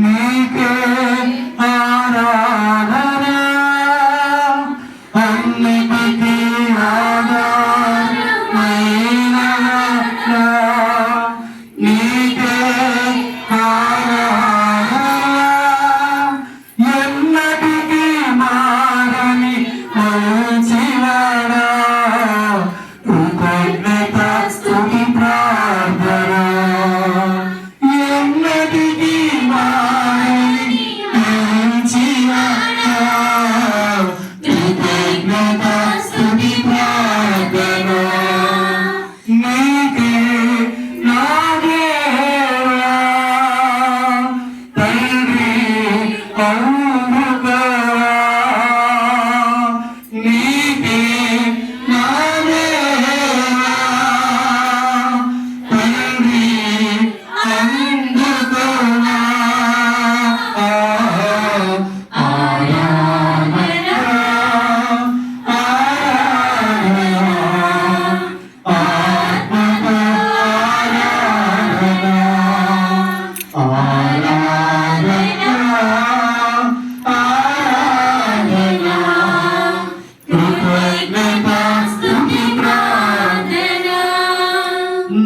నీకే ఆరాధన అన్నిటికీ ఆధారమైన నీకే ఆరాధన ఎన్నటికీ మారని మంచివాడా కృతజ్ఞత స్తుతి ప్రార్థన ఎన్నటికీ మారని మంచివాడా కృతజ్ఞత స్తుతి ప్రార్థన నీకే నా దేవా తండ్రి అందుకో నీకే నా దేవా తండ్రి అందుకో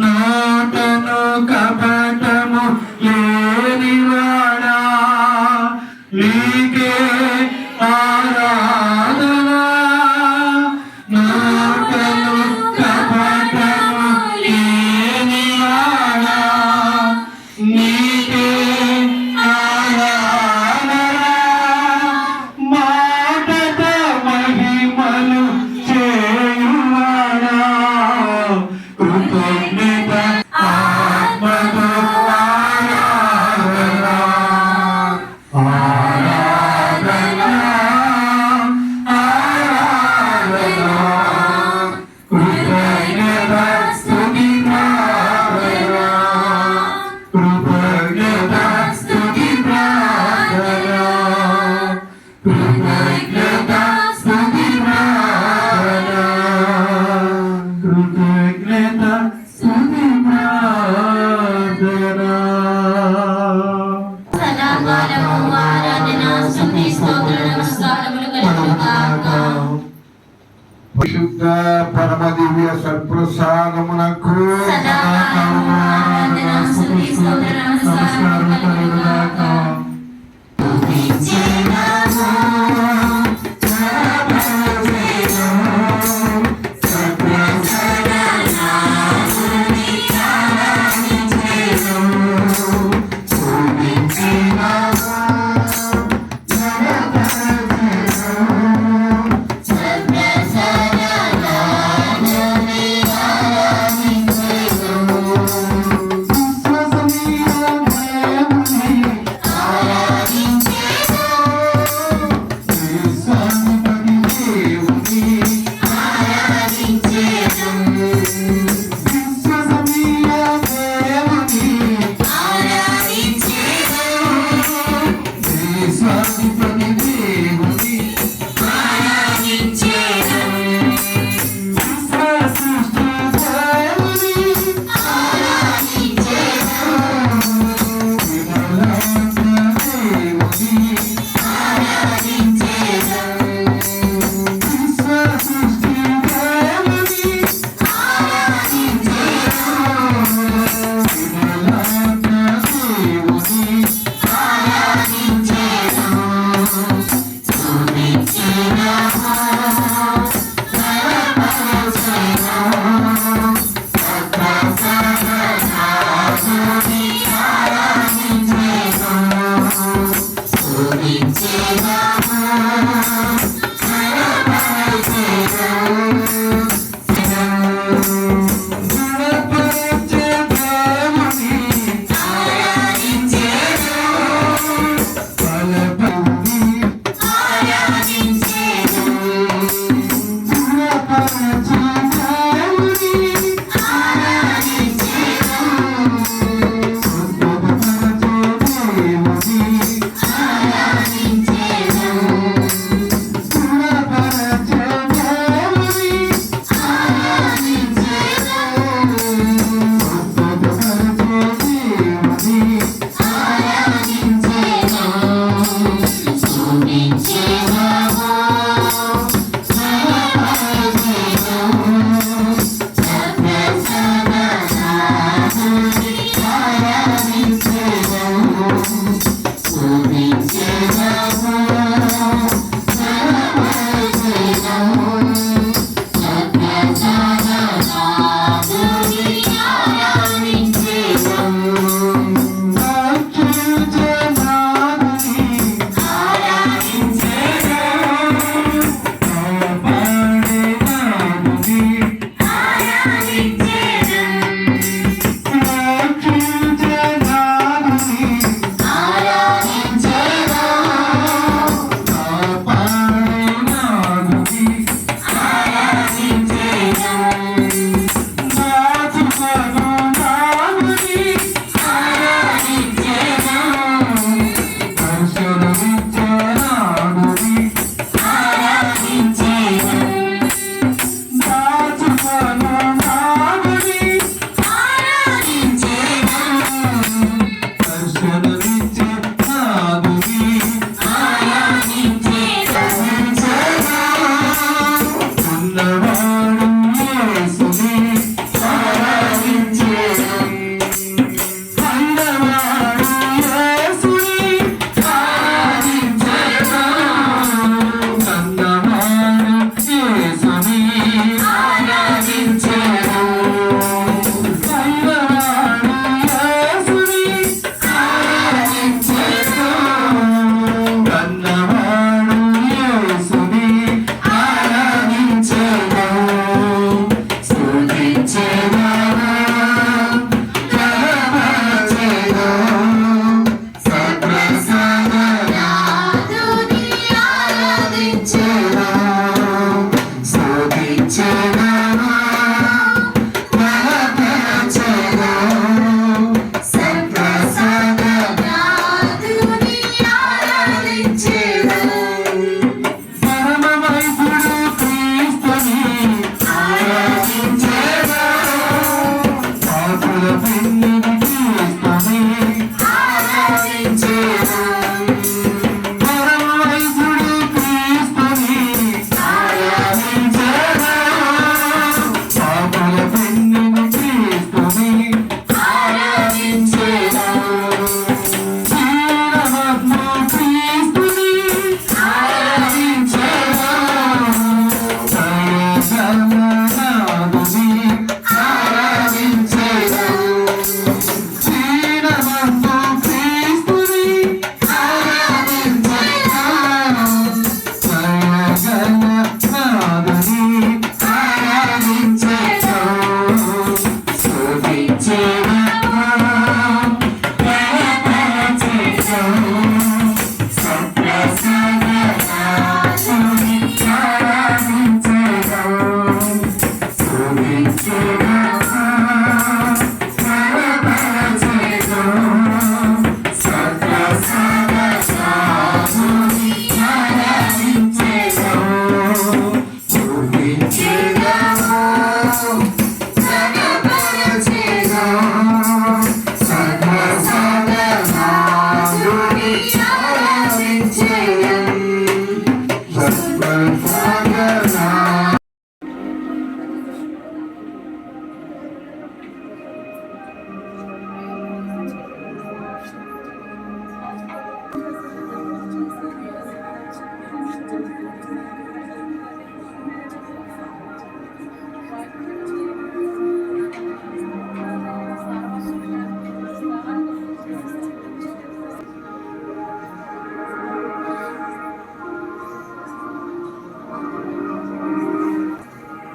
నాటను కపటము లేనివాడా నీకే ఆరాధన నాటను కపటము లేనివాడా నీకే ఆరాధన మాటతో మహిమలు చేయువాడా కృతజ్ఞత ఆత్మతో ఆరాధన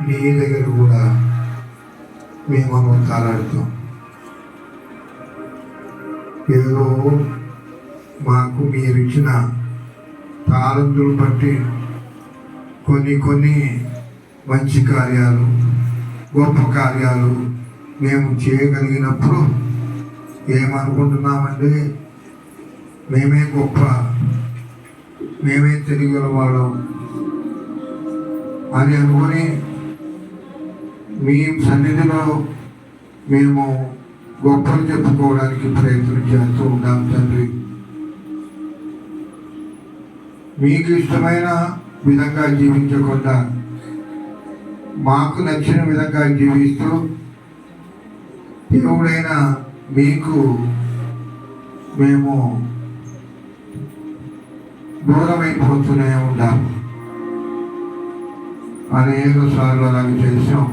నీ దగ్గర కూడా మేము తాళాడుతాం. ఏదో మాకు మీరు ఇచ్చిన తాళంతులు బట్టి కొన్ని మంచి కార్యాలు, గొప్ప కార్యాలు మేము చేయగలిగినప్పుడు ఏమనుకుంటున్నామంటే మేమే గొప్ప, మేమే తెలియగల వాళ్ళం అని అనుకొని మీ సన్నిధిలో మేము గొప్పలు చెప్పుకోవడానికి ప్రయత్నం చేస్తూ ఉన్నాం తండ్రి. మీకు ఇష్టమైన విధంగా జీవించకుండా మాకు నచ్చిన విధంగా జీవిస్తూ దేవుడైన మీకు మేము దూరమైపోతూనే ఉంటాము. అనేక సార్లు అలాగే చేసాం.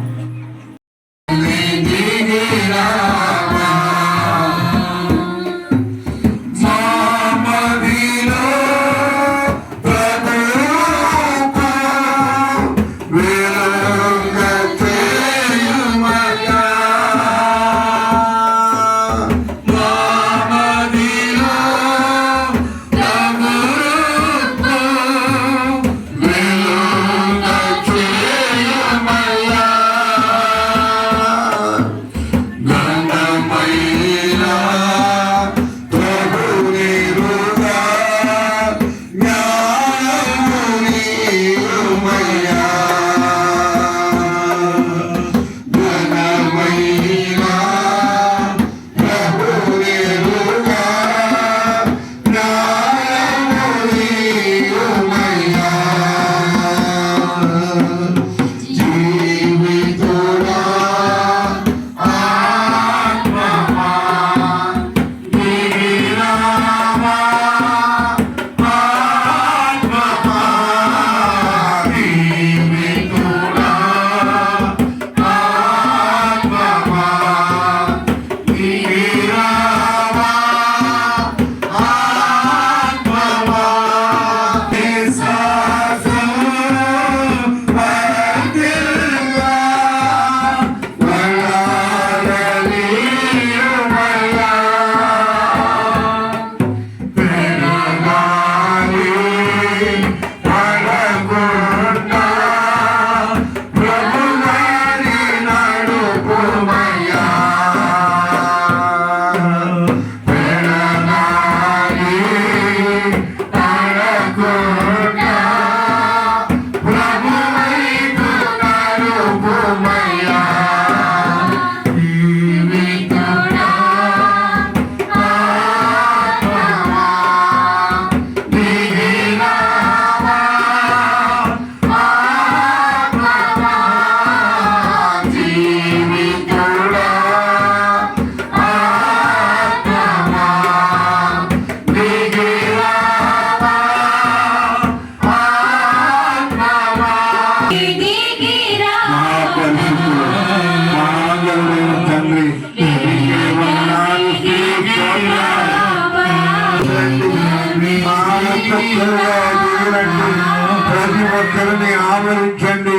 ప్రతి ఒక్కరిని ఆవరించండి.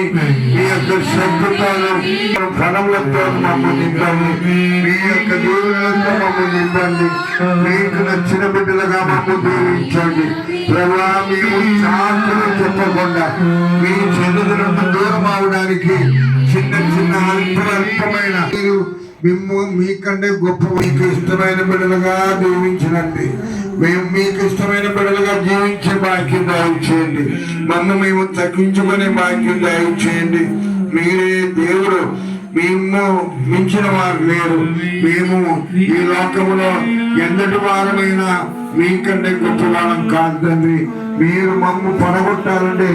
మీ యొక్క శబ్దతాలు ఫలములతో మమ్మల్ని నింపండి. మీ యొక్క దీవులతో మమ్మల్ని నింపండి. మీకు నచ్చిన బిడ్డలుగా మమ్మల్ని దీవించండి. ప్రభా, మేము శాంతులు చెప్పకుండా మీ చెడుల నుండి దూరం అవడానికి చిన్న చిన్న అల్పమైన మేము మీకంటే గొప్ప మీకు ఇష్టమైన బిడ్డలుగా దీవించినండి. మేము మీకు ఇష్టమైన బిడ్డలుగా జీవించే భాగ్యం దయచేయండి. నన్ను మేము తగ్గించుకునే భాగ్యం దయచేయండి. మీరే దేవుడు, మేము మించిన వారు లేరు. మేము ఈ లోకములో ఎంతటి వారమైనా మీకంటే గొప్పవాళ్ళం కాదు తండ్రి. మీరు మమ్ము పడగొట్టాలంటే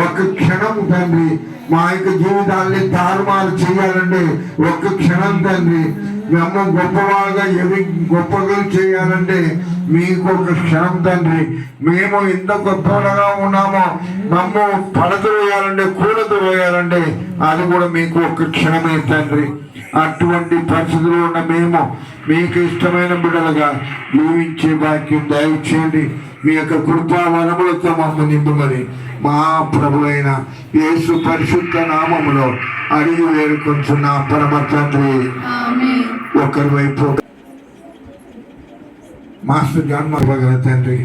ఒక్క క్షణం తండ్రి. మా యొక్క జీవితాన్ని తారుమారు చేయాలంటే ఒక్క క్షణం తండ్రి. మేము గొప్పవాళ్ళగా గొప్పగా చేయాలంటే మీకు ఒక క్షణం తండ్రి. మేము ఎంత గొప్పగా ఉన్నామో మమ్ము పడత వేయాలంటే కూలత వేయాలంటే అది కూడా మీకు ఒక క్షణమే తండ్రి. అటువంటి పరిస్థితుల్లో ఉన్న మేము మీకు ఇష్టమైన బిడ్డలుగా జీవించే భాగ్యం దయచేయండి. మీ యొక్క కృపా వనములతో మమ్మల్ని నింపమని మా ప్రభు అయిన యేసు పరిశుద్ధ నామములో అడిగి వేడుకొంచున్నా పరమ తండ్రి. ఒకరి వైపు మాస్టర్ జన్మగల తండ్రి,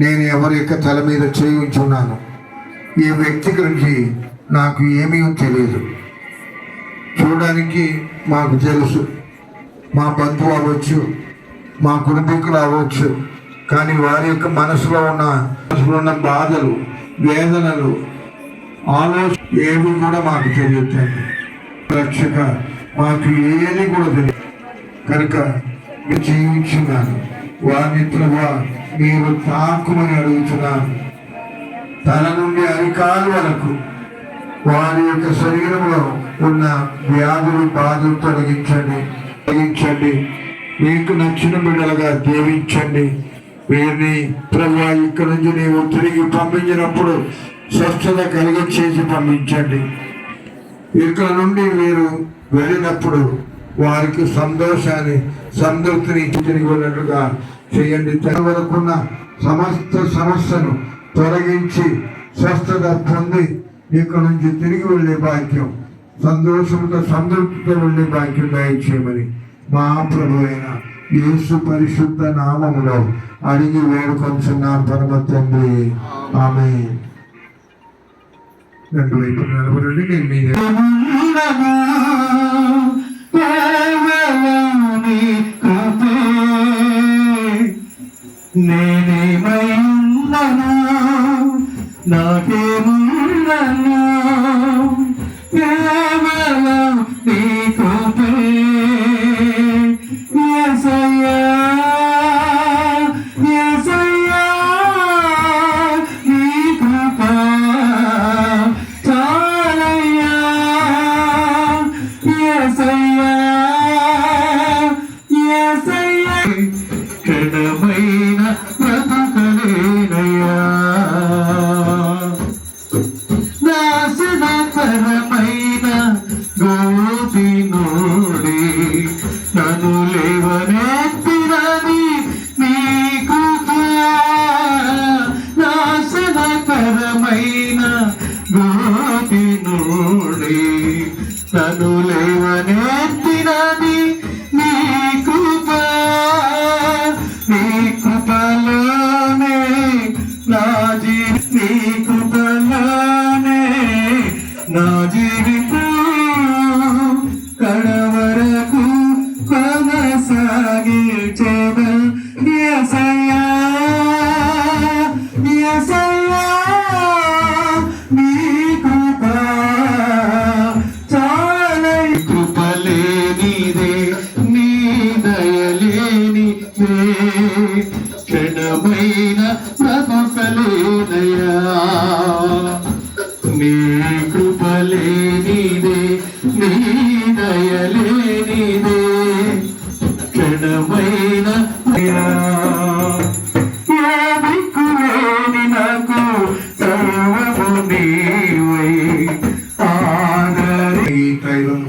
నేను ఎవరి యొక్క తల మీద చేయించున్నాను. ఈ వ్యక్తి గురించి నాకు ఏమీ తెలియదు. చూడడానికి మాకు తెలుసు, మా బంధువు అవ్వచ్చు, మా కుటుంబీకులు అవ్వచ్చు. కానీ వారి యొక్క మనసులో ఉన్న బాధలు, వేదనలు, ఆలోచన ఏవి కూడా మాకు తెలియదు. రక్షక, మాకు ఏది కూడా తెలియదు కనుక మీరు జీవించున్నాను. వారిని ప్రభా మీరు తాకుమని అడుగుతున్నాను. తల నుండి అరికాలు వరకు వారి యొక్క శరీరంలో ఉన్న వ్యాధులు, బాధలు తొలగించండి. కలిగించండి. మీకు నచ్చిన బిడ్డలుగా దీవించండి. వీరిని ప్రభువా ఇక్కడ నుంచి నీవు తిరిగి పంపించినప్పుడు స్వస్థత కలిగించేసి పంపించండి. ఇక్కడ నుండి వీరు వెళ్ళినప్పుడు వారికి సంతోషాన్ని సంతృప్తిని తిరిగి వెళ్ళినట్లుగా చేయండి. వరకున్న సమస్త సమస్యను తొలగించి స్వస్థత పొంది ఇక్కడ నుంచి తిరిగి వెళ్ళే భాగ్యం, సంతోషంతో సంతృప్తితో వెళ్ళే భాగ్యం దయచేయమని మా ప్రభు అయిన యేసు పరిశుద్ధ నామములో అడిగి వేడుకొంచున్నాం పరమ తండ్రి. ఆమేన్. రెండు వైపు నిలబడండి. నేను మీ నేనేమైందనా నాకేముందనా కేవలం నీ కృపే యేసయ్యా యేసయ్యా నీ కృప చాలయ్యా యేసయ్యా యేసయ్యా క్షణమైన బ్రతుకలేనయ్యా నాశనకరమైన గోపినోడి నన్ను లేవనెత్తినది నీ కృప నాశనకరమైన గోపినోడి నన్ను లేవనెత్తినది నీ కృప నీ కృపలోనే నా నీ కృపలోనే నా జీవితం కడవరకు కొనసాగించేదా యేసయ్యా యేసయ్యా నీ కృప చాలా కృపలేనిదే నీ దయలేనిదే క్షణమైన బ్రతుకలేనయ్యా నీ కృపలేనిదే నీ దయలేనిదే క్షణమైన దిక్కులేని నాకు సర్వము నీవై ఆదరి ఈ తైలం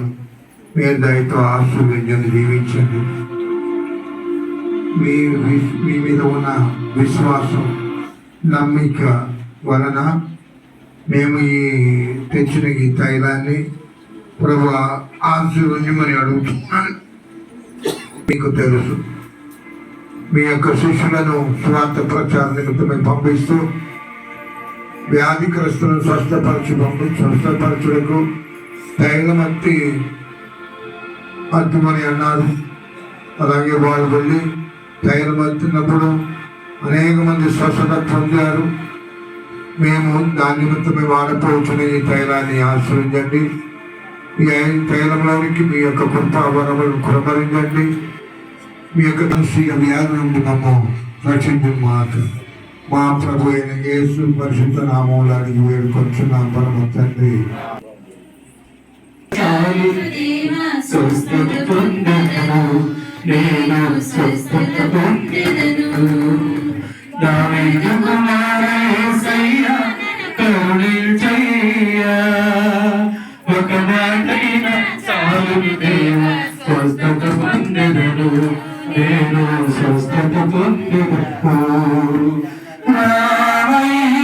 మీ దయతో ఆశీర్వదించండి, దీవించండి. మీ మీద ఉన్న విశ్వాసం నమ్మిక వలన మేము ఈ తెచ్చిన ఈ తైలాన్ని ప్రభు ఆశీర్వదించమని అడుగుతున్నాను. మీకు తెలుసు మీ యొక్క శిష్యులను స్వార్థ ప్రచార నిమిత్తమై పంపిస్తూ వ్యాధిగ్రస్తులను స్వస్థపరచుటకు తైలం అద్దుమని అన్నారు. అలాగే వాళ్ళు వెళ్ళి తైలం అత్తినప్పుడు అనేక మంది స్వస్థత పొందారు. మేము దాని నిమిత్తమే వాడపోవచ్చున్న ఈ తైలాన్ని ఆశ్రయించండి. ఈ తైలంలోనికి మీ యొక్క కృపావరములను కురమరించండి. మీ యొక్క వ్యాధి నుండి మమ్మల్ని రక్షించు మాట మా ప్రభు అయిన యేసు పరిశుద్ధ నామములో అడిగి వేడుకొంచున్నాం పరమ తండ్రి. స్వస్థత పొందెదను నేను స్వస్థత పొందెదను దావీదు కుమారుడా యేసయ్యా కరుణించయ్యా ఒక మాటైన చాలును దేవా స్వస్థత పొందెదను నేను స్వస్థత పొందెదను రావయ్యా